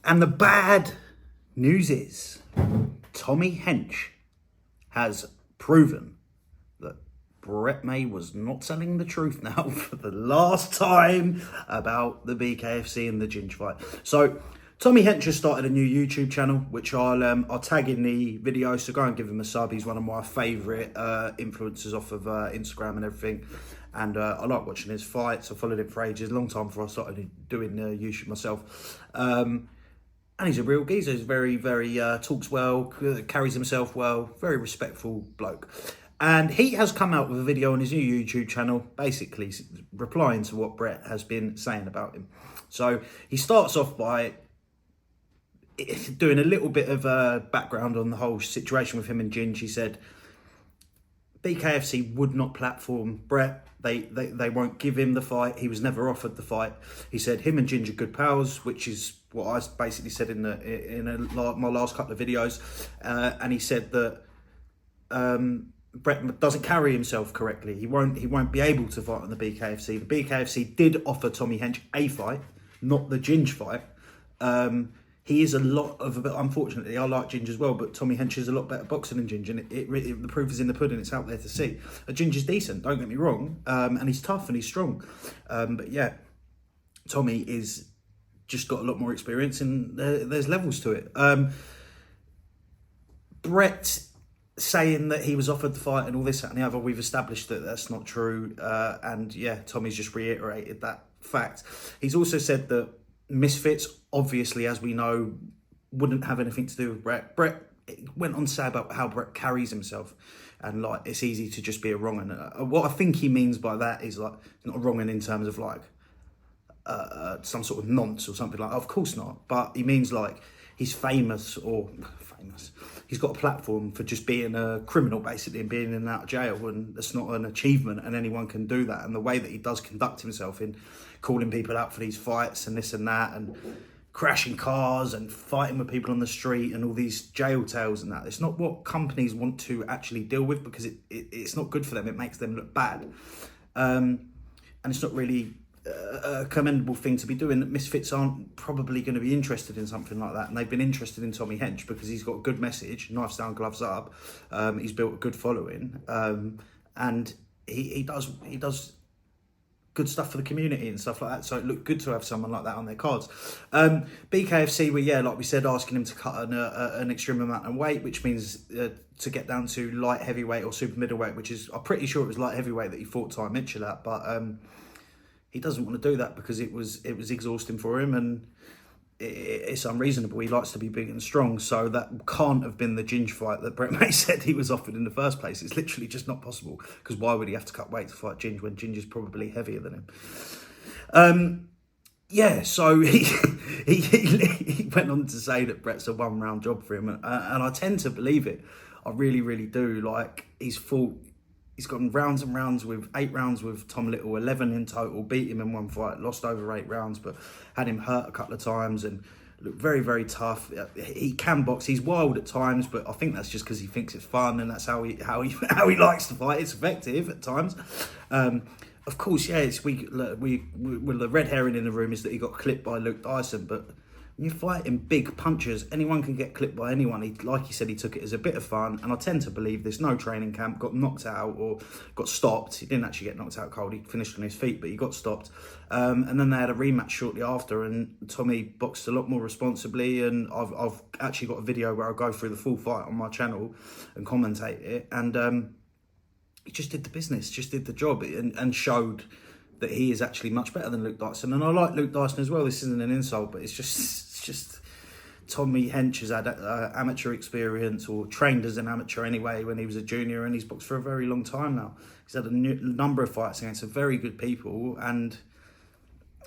And the bad news is Tommy Hench has proven that Brett May was not telling the truth now for the last time about the BKFC and the Ginge fight. So Tommy Hench has started a new YouTube channel, which I'll tag in the video, so go and give him a sub. He's one of my favourite influencers off of Instagram and everything. And I like watching his fights. I followed him for ages, a long time before I started doing YouTube myself. And he's a real geezer. He's very, very, talks well, carries himself well, very respectful bloke. And he has come out with a video on his new YouTube channel, basically replying to what Brett has been saying about him. So he starts off by doing a little bit of background on the whole situation with him and Ginge. He said, BKFC would not platform Brett. They won't give him the fight. He was never offered the fight. He said him and Ginge are good pals, which is what I basically said in my last couple of videos. And he said that Brett doesn't carry himself correctly. He won't be able to fight on the BKFC. The BKFC did offer Tommy Hench a fight, not the Ginge fight. He is a lot of, unfortunately, I like Ginge as well, but Tommy Hench is a lot better boxer than Ginge, and the proof is in the pudding. It's out there to see. Ginge is decent, don't get me wrong, and he's tough and he's strong. But yeah, Tommy is just got a lot more experience, and there's levels to it. Brett saying that he was offered the fight and all this and the other, we've established that that's not true. And yeah, Tommy's just reiterated that fact. He's also said that Misfits, obviously, as we know, wouldn't have anything to do with Brett. Brett went on to say about how Brett carries himself, and like it's easy to just be a wrong un. What I think he means by that is like not a wrong un in terms of like some sort of nonce or something like that. Of course not, but he means like he's famous. He's got a platform for just being a criminal, basically, and being in and out of jail, and that's not an achievement, and anyone can do that. And the way that he does conduct himself in calling people out for these fights and this and that, and crashing cars and fighting with people on the street and all these jail tales and that, it's not what companies want to actually deal with, because it's not good for them. It makes them look bad. And it's not really a commendable thing to be doing. That Misfits aren't probably going to be interested in something like that, and they've been interested in Tommy Hench because he's got a good message, knives down, gloves up. He's built a good following, and he does good stuff for the community and stuff like that. So it looked good to have someone like that on their cards. BKFC were, yeah, like we said, asking him to cut an extreme amount of weight, which means to get down to light heavyweight or super middleweight, which is, I'm pretty sure it was light heavyweight that he fought Ty Mitchell at, but he doesn't want to do that because it was exhausting for him, and it's unreasonable. He likes to be big and strong, so that can't have been the Ginge fight that Brett May said he was offered in the first place. It's literally just not possible, because why would he have to cut weight to fight Ginge when Ginge is probably heavier than him? Yeah, so he went on to say that Brett's a one-round job for him, and I tend to believe it. I really, really do. Like, he's gone rounds and rounds with 8 rounds with Tom Little, 11 in total, beat him in one fight, lost over 8 rounds, but had him hurt a couple of times and looked very, very tough. He can box. He's wild at times, but I think that's just because he thinks it's fun, and that's how he likes to fight. It's effective at times. Of course, yeah, the red herring in the room is that he got clipped by Luke Dyson, but when you're fighting big punchers, anyone can get clipped by anyone. Like he said, he took it as a bit of fun, and I tend to believe this. No training camp, got knocked out or got stopped. He didn't actually get knocked out cold. He finished on his feet, but he got stopped. And then they had a rematch shortly after, and Tommy boxed a lot more responsibly. And I've actually got a video where I go through the full fight on my channel and commentate it. And he just did the business, just did the job, and showed that he is actually much better than Luke Dyson. And I like Luke Dyson as well. This isn't an insult, but it's just Tommy Hench has had amateur experience, or trained as an amateur anyway when he was a junior, and he's boxed for a very long time now. He's had a number of fights against some very good people, and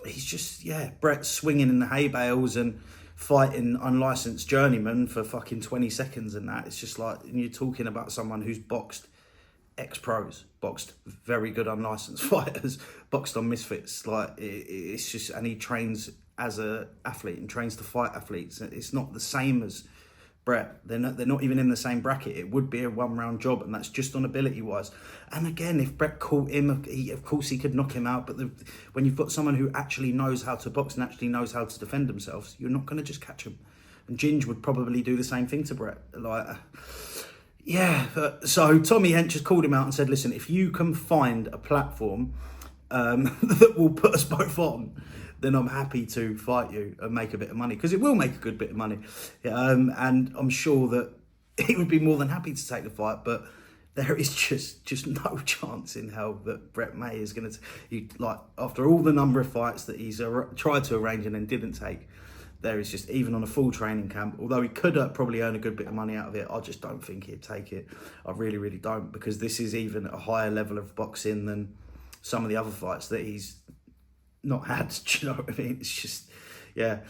he's just, yeah, Brett swinging in the hay bales and fighting unlicensed journeymen for fucking 20 seconds and that. It's just like, and you're talking about someone who's boxed ex-pros, boxed very good unlicensed fighters, boxed on Misfits. Like, it's just, and he trains as a athlete and trains to fight athletes. It's not the same as Brett. They're not even in the same bracket. It would be a 1-round job, and that's just on ability wise. And again, if Brett caught him, of course he could knock him out. But when you've got someone who actually knows how to box and actually knows how to defend themselves, you're not going to just catch him. And Ginge would probably do the same thing to Brett. So Tommy Hench has called him out and said, listen, if you can find a platform that will put us both on, then I'm happy to fight you and make a bit of money, because it will make a good bit of money. And I'm sure that he would be more than happy to take the fight, but there is just no chance in hell that Brett May is going to, after all the number of fights that he's tried to arrange and then didn't take, there is just, even on a full training camp, although he could probably earn a good bit of money out of it, I just don't think he'd take it. I really, really don't, because this is even a higher level of boxing than some of the other fights that he's not had. Do you know what I mean? It's just, yeah.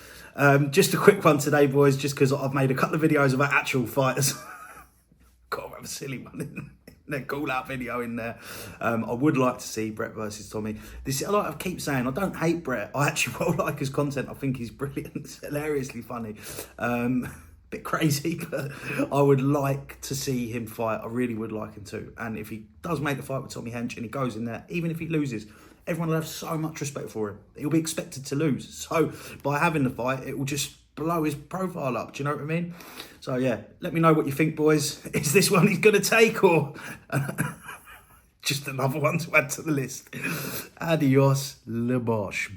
Just a quick one today, boys, just because I've made a couple of videos about actual fighters. Got to have a silly one in their call-out video in there. I would like to see Brett versus Tommy. I keep saying, I don't hate Brett. I actually well like his content. I think he's brilliant. It's hilariously funny. Bit crazy, but I would like to see him fight. I really would like him to. And if he does make the fight with Tommy Hench and he goes in there, even if he loses, everyone will have so much respect for him. He'll be expected to lose. So by having the fight, it will just blow his profile up. Do you know what I mean? So yeah, let me know what you think, boys. Is this one he's going to take, or just another one to add to the list? Adios, le bosh.